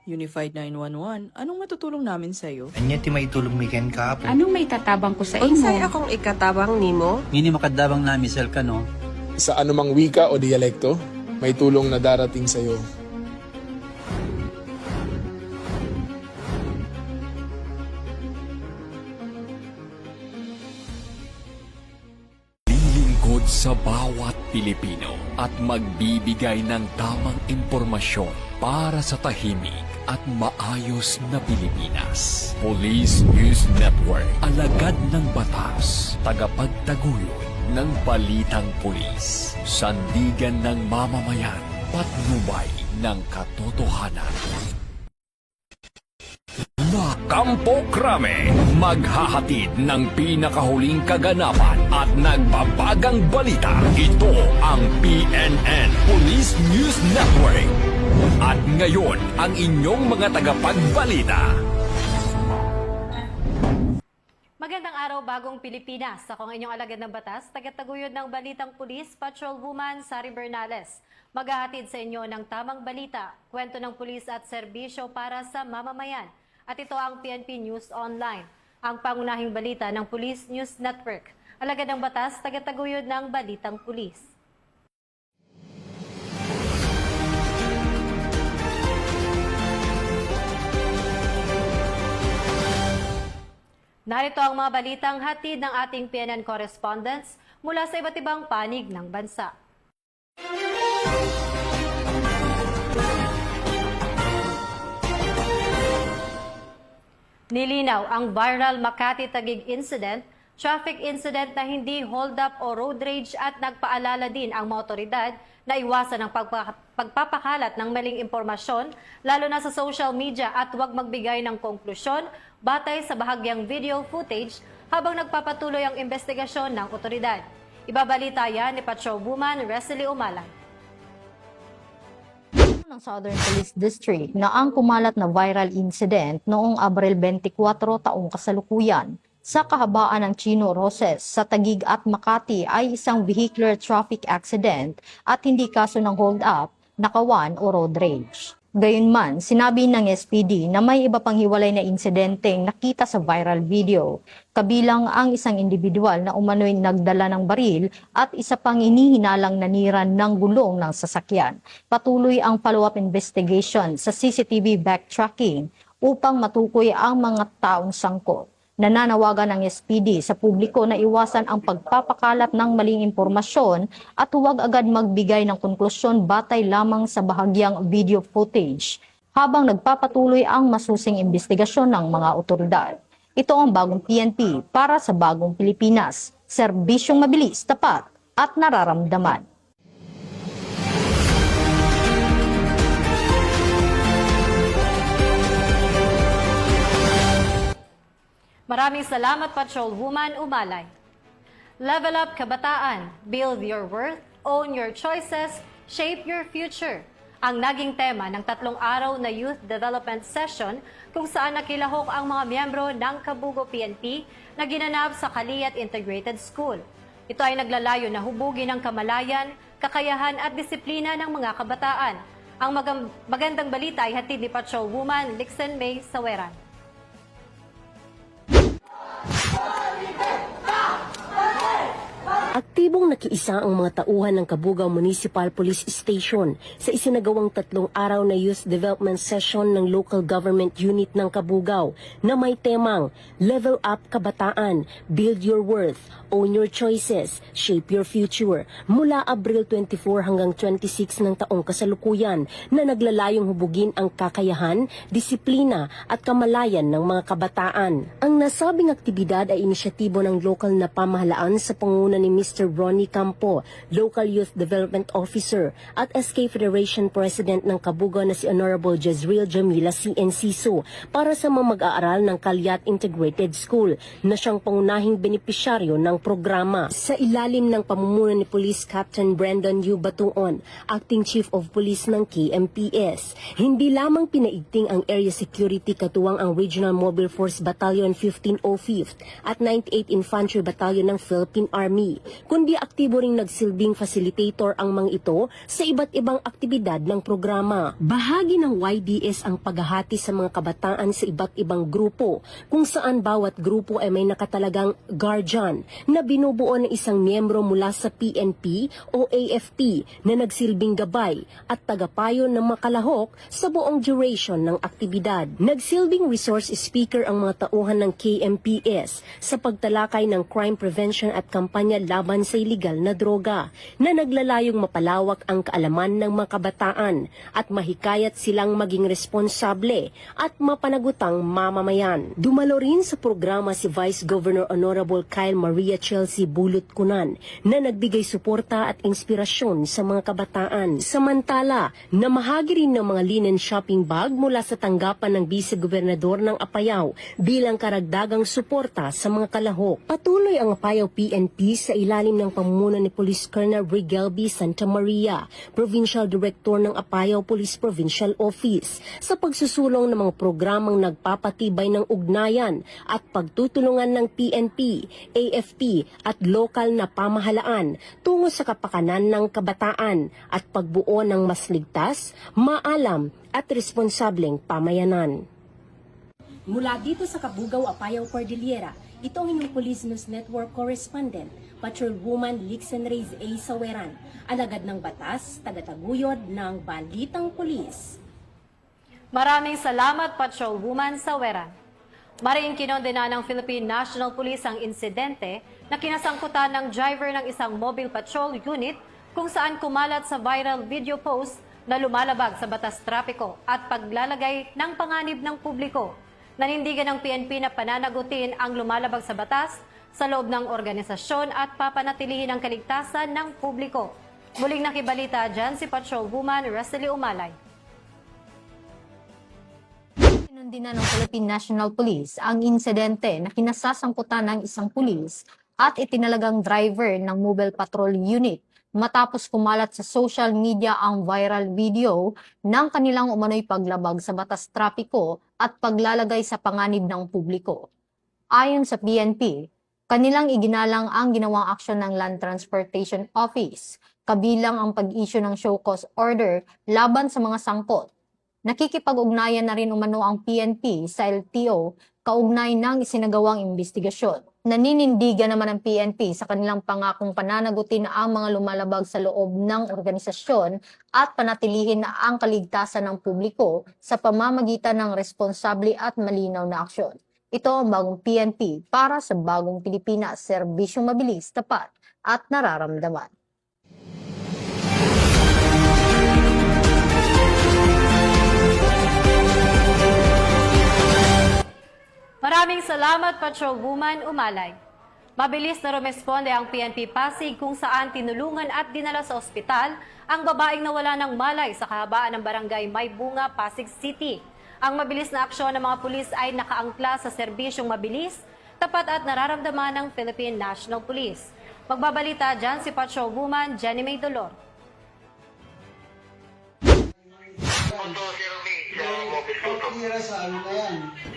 Unified 911, anong matutulong namin sa'yo? Anya ti maitulong mi ken kapo. Anong may tatabang ko sa imo? Unsay akong ikatabang nimo? Ngini makadabang na misel ka no. Sa anumang wika o dialekto, may tulong na darating sa iyo. Lilingkod sa bawat Pilipino at magbibigay ng tamang impormasyon para sa tahimik at maayos na Pilipinas. Police News Network, alagad ng batas, tagapagtaguyod ng balitang pulis, sandigan ng mamamayan, patnubay ng katotohanan. La Campo Crame, maghahatid ng pinakahuling kaganapan at nagbabagang balita. Ito ang PNN Police News Network. At ngayon, ang inyong mga tagapagbalita. Magandang araw, bagong Pilipinas. Ako ang inyong alagad ng batas, tagataguyod ng Balitang Pulis, Patrolwoman Sari Bernales. Maghahatid sa inyo ng tamang balita, kwento ng pulis at serbisyo para sa mamamayan. At ito ang PNP News Online, ang pangunahing balita ng Police News Network. Alagad ng batas, tagataguyod ng Balitang Pulis. Narito ang mga balitang hatid ng ating PNN correspondents mula sa iba't ibang panig ng bansa. Nilinaw ang viral Makati-Taguig incident, traffic incident na hindi hold up o road rage at nagpaalala din ang mga otoridad na iwasan ang pagpapakalat ng maling impormasyon lalo na sa social media at huwag magbigay ng konklusyon batay sa bahagyang video footage habang nagpapatuloy ang investigasyon ng otoridad. Ibabalita yan ni Patrolwoman Resely Umalay. Ng Southern Police District na ang kumalat na viral incident noong Abril 24 taong kasalukuyan sa kahabaan ng Chino Roses sa Taguig at Makati ay isang vehicular traffic accident at hindi kaso ng hold up, nakawan o road rage. Gayunman, sinabi ng SPD na may iba pang hiwalay na insidenteng nakita sa viral video, kabilang ang isang individual na umano'y nagdala ng baril at isa pang inihinalang naniran ng gulong ng sasakyan. Patuloy ang follow-up investigation sa CCTV backtracking upang matukoy ang mga taong sangkot. Nananawagan ng SPD sa publiko na iwasan ang pagpapakalat ng maling impormasyon at huwag agad magbigay ng konklusyon batay lamang sa bahagyang video footage habang nagpapatuloy ang masusing investigasyon ng mga otoridad. Ito ang bagong PNP para sa bagong Pilipinas, serbisyong mabilis, tapat at nararamdaman. Maraming salamat, Patrolwoman Umalay. Level up kabataan, build your worth, own your choices, shape your future. Ang naging tema ng 3 araw na Youth Development Session kung saan nakilahok ang mga miyembro ng Kabugo PNP na ginanap sa Kaliyat Integrated School. Ito ay naglalayo na hubugin ang kamalayan, kakayahan at disiplina ng mga kabataan. Ang magandang balita ay hatid ni Patrolwoman Lixen May Saweran. Aktibong nakiisa ang mga tauhan ng Kabugao Municipal Police Station sa isinagawang 3 araw na Youth Development Session ng Local Government Unit ng Kabugao na may temang Level Up Kabataan, Build Your Worth, Own Your Choices, Shape Your Future mula Abril 24 hanggang 26 ng taong kasalukuyan na naglalayong hubugin ang kakayahan, disiplina at kamalayan ng mga kabataan. Ang nasabing aktibidad ay inisyatibo ng lokal na pamahalaan sa pangunguna ni Mr. Ronnie Campo, Local Youth Development Officer at SK Federation President ng Kabugao na si Honorable Jezreel Jamila CNCSO para sa mga mag-aaral ng Kaliyat Integrated School na siyang pangunahing benepisyaryo ng programa. Sa ilalim ng pamumuno ni Police Captain Brandon U. Batuon, Acting Chief of Police ng KMPS, hindi lamang pinaigting ang area security katuwang ang Regional Mobile Force Battalion 1505th at 98 Infantry Battalion ng Philippine Army, kundi aktibo ring nagsilbing facilitator ang mga ito sa iba't ibang aktibidad ng programa. Bahagi ng YDS ang paghahati sa mga kabataan sa iba't ibang grupo, kung saan bawat grupo ay may nakatalagang guardian na binubuo ng isang miyembro mula sa PNP o AFP na nagsilbing gabay at tagapayo ng makalahok sa buong duration ng aktibidad. Nagsilbing resource speaker ang mga tauhan ng KMPS sa pagtalakay ng crime prevention at kampanya laban sa iligal na droga na naglalayong mapalawak ang kaalaman ng mga kabataan at mahikayat silang maging responsable at mapanagutang mamamayan. Dumalo rin sa programa si Vice Governor Honorable Kyle Maria Chelsea Bulot Kunan na nagbigay suporta at inspirasyon sa mga kabataan. Samantala, namahagi rin ng mga linen shopping bag mula sa tanggapan ng Vice-Gobernador ng Apayao bilang karagdagang suporta sa mga kalahok. Patuloy ang Apayao PNP sa ilalim ng pamumuno ni Police Colonel Rigel B. Santa Maria, Provincial Director ng Apayao Police Provincial Office, sa pagsusulong ng mga programang nagpapatibay ng ugnayan at pagtutulungan ng PNP, AFP at lokal na pamahalaan tungo sa kapakanan ng kabataan at pagbuo ng mas ligtas, maalam at responsableng pamayanan. Mula dito sa Kabugao, Apayao, Cordillera, ito ang inyong Police News Network correspondent, Patrolwoman Lixen Reyes A. Saweran, alagad ng batas, tagataguyod ng Balitang Pulis. Maraming salamat, Patrolwoman Saweran. Mariing kinondena ng Philippine National Police ang insidente na kinasangkutan ng driver ng isang mobile patrol unit kung saan kumalat sa viral video post na lumalabag sa batas trapiko at paglalagay ng panganib ng publiko. Nanindigan ng PNP na pananagutin ang lumalabag sa batas sa loob ng organisasyon at papanatilihin ang kaligtasan ng publiko. Muling nakibalita dyan si Patrolwoman Rosely Umalay. Pinundina ng Philippine National Police ang insidente na kinasasangkutan ng isang pulis at itinalagang driver ng mobile patrol unit matapos kumalat sa social media ang viral video ng kanilang umano'y paglabag sa batas trapiko at paglalagay sa panganib ng publiko. Ayon sa PNP, kanilang iginalang ang ginawang aksyon ng Land Transportation Office, kabilang ang pag-issue ng show cause order laban sa mga sangkot. Nakikipag-ugnayan na rin umano ang PNP sa LTO kaugnay ng isinagawang investigasyon. Naninindigan naman ang PNP sa kanilang pangakong pananagutin ang mga lumalabag sa loob ng organisasyon at panatilihin na ang kaligtasan ng publiko sa pamamagitan ng responsable at malinaw na aksyon. Ito ang bagong PNP para sa bagong Pilipinas, serbisyong mabilis, tapat at nararamdaman. Maraming salamat, Patrolwoman Umalay. Mabilis na rumesponde ang PNP Pasig kung saan tinulungan at dinala sa ospital ang babaeng nawala ng malay sa kahabaan ng barangay Maybunga, Pasig City. Ang mabilis na aksyon ng mga pulis ay nakaangkla sa serbisyong mabilis, tapat at nararamdaman ng Philippine National Police. Magbabalita dyan si Patrolwoman Jenny May Dolor.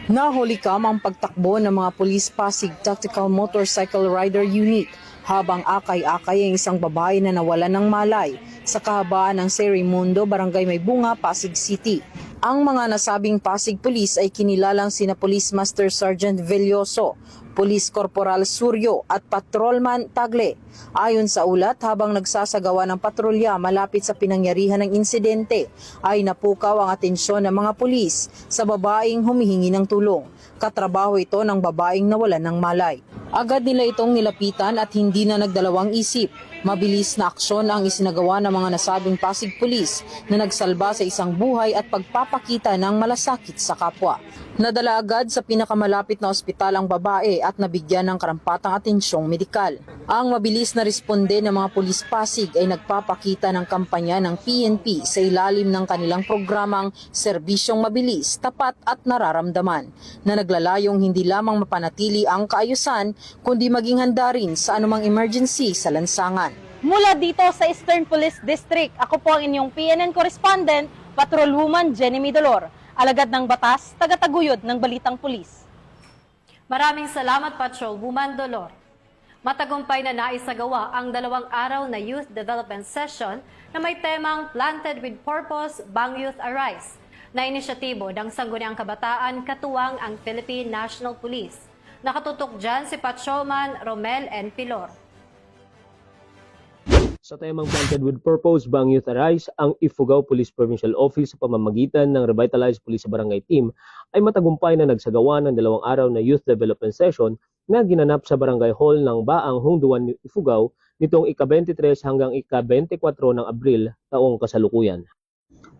Nahulikam ang pagtakbo ng mga Police Pasig Tactical Motorcycle Rider Unit habang akay-akay ang isang babae na nawala ng malay sa kahabaan ng Serimundo, Barangay Maybunga, Pasig City. Ang mga nasabing Pasig Police ay kinilalang sina Police Master Sergeant Villoso, Police Corporal Suryo at Patrolman Tagle. Ayon sa ulat, habang nagsasagawa ng patrolya malapit sa pinangyarihan ng insidente, ay napukaw ang atensyon ng mga pulis sa babaeng humihingi ng tulong. Katrabaho ito ng babaeng nawalan ng malay. Agad nila itong nilapitan at hindi na nagdalawang isip. Mabilis na aksyon ang isinagawa ng mga nasabing Pasig Police na nagsalba sa isang buhay at pagpapakita ng malasakit sa kapwa. Nadala agad sa pinakamalapit na ospital ang babae at nabigyan ng karampatang atensyong medikal. Ang mabilis na responde ng mga pulis Pasig ay nagpapakita ng kampanya ng PNP sa ilalim ng kanilang programang Serbisyong Mabilis, Tapat at Nararamdaman, na naglalayong hindi lamang mapanatili ang kaayusan kundi maging handa rin sa anumang emergency sa lansangan. Mula dito sa Eastern Police District, ako po ang inyong PNN correspondent, Patrolwoman Jenny Midolor. Alagad ng batas, tagataguyod ng balitang pulis. Maraming salamat, Patrolwoman Dolor. Matagumpay na naisagawa ang 2 araw na Youth Development Session na may temang Planted with Purpose, Bang Youth Arise, na inisyatibo ng Sangguniang Kabataan katuwang ang Philippine National Police. Nakatutok dyan si Patrolman Romel N. Pilor. Sa temang Planted with Purpose, Bang Youth Arise, ang Ifugao Police Provincial Office sa pamamagitan ng Revitalized Police Barangay Team ay matagumpay na nagsagawa ng 2 araw na Youth Development Session na ginanap sa Barangay Hall ng Baang Hungduan, Ifugao nitong ika-23 hanggang ika-24 ng Abril taong kasalukuyan.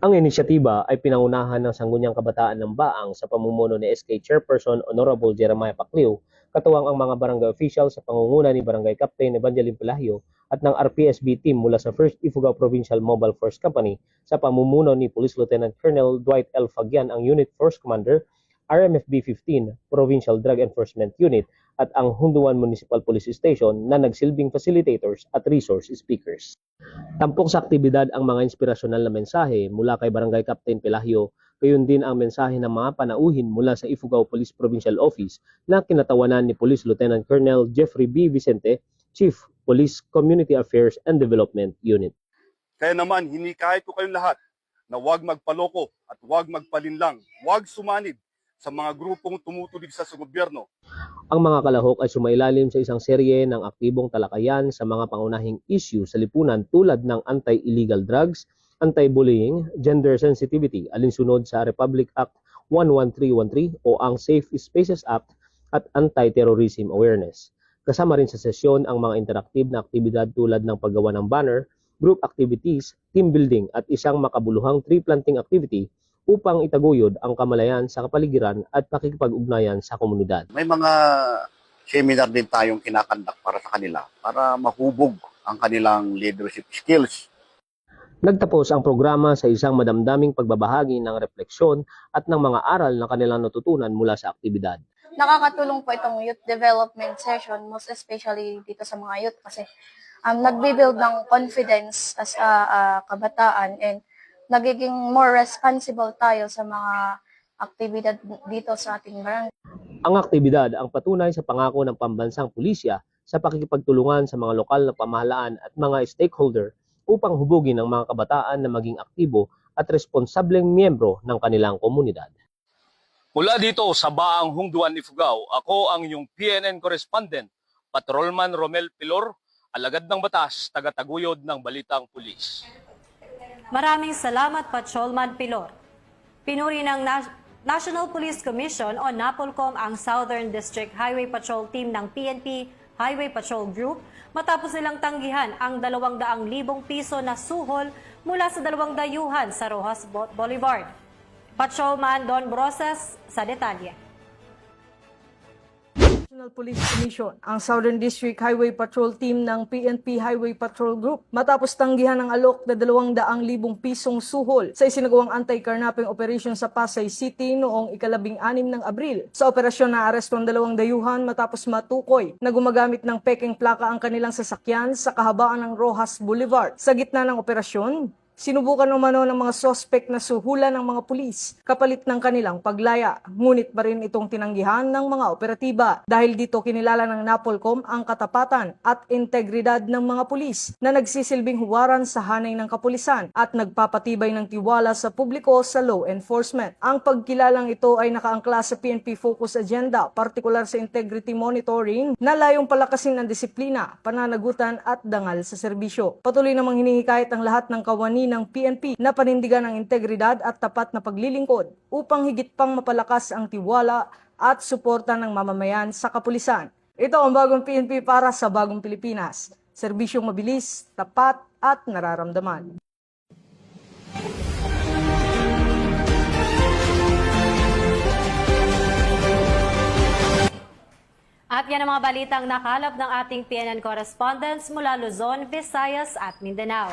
Ang inisyatiba ay pinangunahan ng Sangguniang Kabataan ng Baang sa pamumuno ni SK Chairperson Honorable Jeremiah Paclio, katuwang ang mga barangay official sa pangunguna ni Barangay Captain Evangeline Pelahio at ng RPSB team mula sa 1st Ifugao Provincial Mobile Force Company sa pamumuno ni Police Lieutenant Colonel Dwight L. Fagian, ang Unit Force Commander, RMFB 15 Provincial Drug Enforcement Unit at ang Hunduan Municipal Police Station na nagsilbing facilitators at resource speakers. Tampok sa aktibidad ang mga inspirasyonal na mensahe mula kay Barangay Captain Pelahio, gayon din ang mensahe ng mga panauhin mula sa Ifugao Police Provincial Office na kinatawanan ni Police Lieutenant Colonel Jeffrey B. Vicente, Chief Police Community Affairs and Development Unit. Kaya naman, hinikayat ko kayong lahat na huwag magpaloko at huwag magpalinlang, huwag sumanib sa mga grupong tumutulig sa gobyerno. Ang mga kalahok ay sumailalim sa isang serye ng aktibong talakayan sa mga pangunahing issue sa lipunan tulad ng anti-illegal drugs, anti-bullying, gender sensitivity, alinsunod sa Republic Act 11313 o ang Safe Spaces Act at Anti-Terrorism Awareness. Kasama rin sa sesyon ang mga interaktive na aktibidad tulad ng paggawa ng banner, group activities, team building at isang makabuluhang tree planting activity upang itaguyod ang kamalayan sa kapaligiran at pakikipag-ugnayan sa komunidad. May mga seminar din tayong kinakandak para sa kanila para mahubog ang kanilang leadership skills. Nagtapos ang programa sa isang madamdaming pagbabahagi ng refleksyon at ng mga aral na kanilang natutunan mula sa aktibidad. Nakakatulong po itong youth development session, most especially dito sa mga youth kasi nagbibuild ng confidence as a kabataan and nagiging more responsible tayo sa mga aktibidad dito sa ating barangay. Ang aktibidad ang patunay sa pangako ng pambansang pulisya sa pakikipagtulungan sa mga lokal na pamahalaan at mga stakeholder upang hubugin ang mga kabataan na maging aktibo at responsableng miyembro ng kanilang komunidad. Mula dito sa Baang Hungduan, Ifugao, ako ang inyong PNN correspondent, Patrolman Romel Pilor, alagad ng batas, tagataguyod ng balitang pulis. Maraming salamat, Patrolman Pilor. Pinuri ng National Police Commission o NAPOLCOM ang Southern District Highway Patrol Team ng PNP Highway Patrol Group matapos nilang tanggihan ang 200,000 piso na suhol mula sa 2 dayuhan sa Rojas Boulevard. Patrolman Don Broses sa detalye. National Police Commission ang Southern District Highway Patrol Team ng PNP Highway Patrol Group matapos tanggihan ng alok na 200,000 pisong suhol sa isinagawang anti-carnapping operation sa Pasay City noong ika-16 ng Abril. Sa operasyon na aresto ng 2 dayuhan matapos matukoy na gumagamit ng peking plaka ang kanilang sasakyan sa kahabaan ng Rojas Boulevard. Sa gitna ng operasyon, sinubukan umano ng mga sospek na suhulan ng mga pulis kapalit ng kanilang paglaya. Ngunit pa rin itong tinanggihan ng mga operatiba. Dahil dito kinilala ng NAPOLCOM ang katapatan at integridad ng mga pulis na nagsisilbing huwaran sa hanay ng kapulisan at nagpapatibay ng tiwala sa publiko sa law enforcement. Ang pagkilalang ito ay nakaangkla sa PNP Focus Agenda, partikular sa integrity monitoring na layong palakasin ang disiplina, pananagutan at dangal sa serbisyo. Patuloy namang hinihikayat ang lahat ng kawani ng PNP na panindigan ang integridad at tapat na paglilingkod upang higit pang mapalakas ang tiwala at suporta ng mamamayan sa kapulisan. Ito ang bagong PNP para sa bagong Pilipinas. Serbisyong mabilis, tapat at nararamdaman. At yan ang mga balitang nakalap ng ating PNN correspondents mula Luzon, Visayas at Mindanao.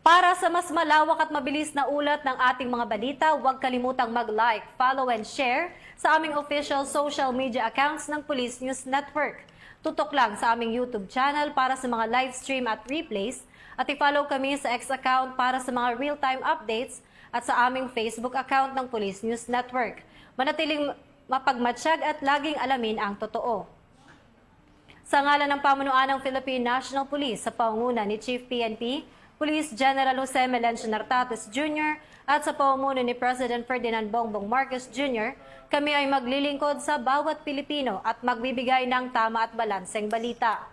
Para sa mas malawak at mabilis na ulat ng ating mga balita, huwag kalimutang mag-like, follow and share sa aming official social media accounts ng Police News Network. Tutok lang sa aming YouTube channel para sa mga live stream at replays at i-follow kami sa X account para sa mga real-time updates at sa aming Facebook account ng Police News Network. Manatiling mapagmatsyag at laging alamin ang totoo. Sa ngalan ng pamunuan ng Philippine National Police sa pangunguna ni Chief PNP, Police General Jose Melencio Nartates Jr. at sa pamumuno ni President Ferdinand Bongbong Marcos Jr., kami ay maglilingkod sa bawat Pilipino at magbibigay ng tama at balanseng balita.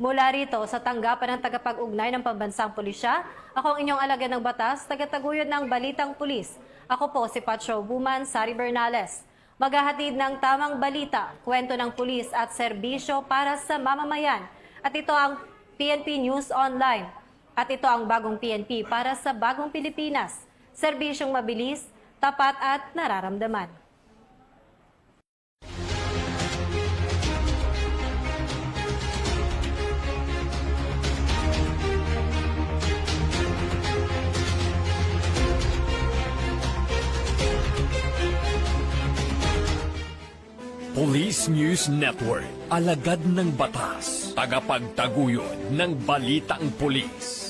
Mula rito sa tanggapan ng tagapag-ugnay ng Pambansang Pulisya, ako ang inyong alagad ng batas, tagataguyod ng Balitang Pulis. Ako po si Patrolwoman Sari Bernales. Maghahatid ng tamang balita, kwento ng pulis at serbisyo para sa mamamayan. At ito ang PNP News Online. At ito ang bagong PNP para sa bagong Pilipinas. Serbisyong mabilis, tapat at nararamdaman. Police News Network, alagad ng batas, tagapagtaguyod ng balitang pulis.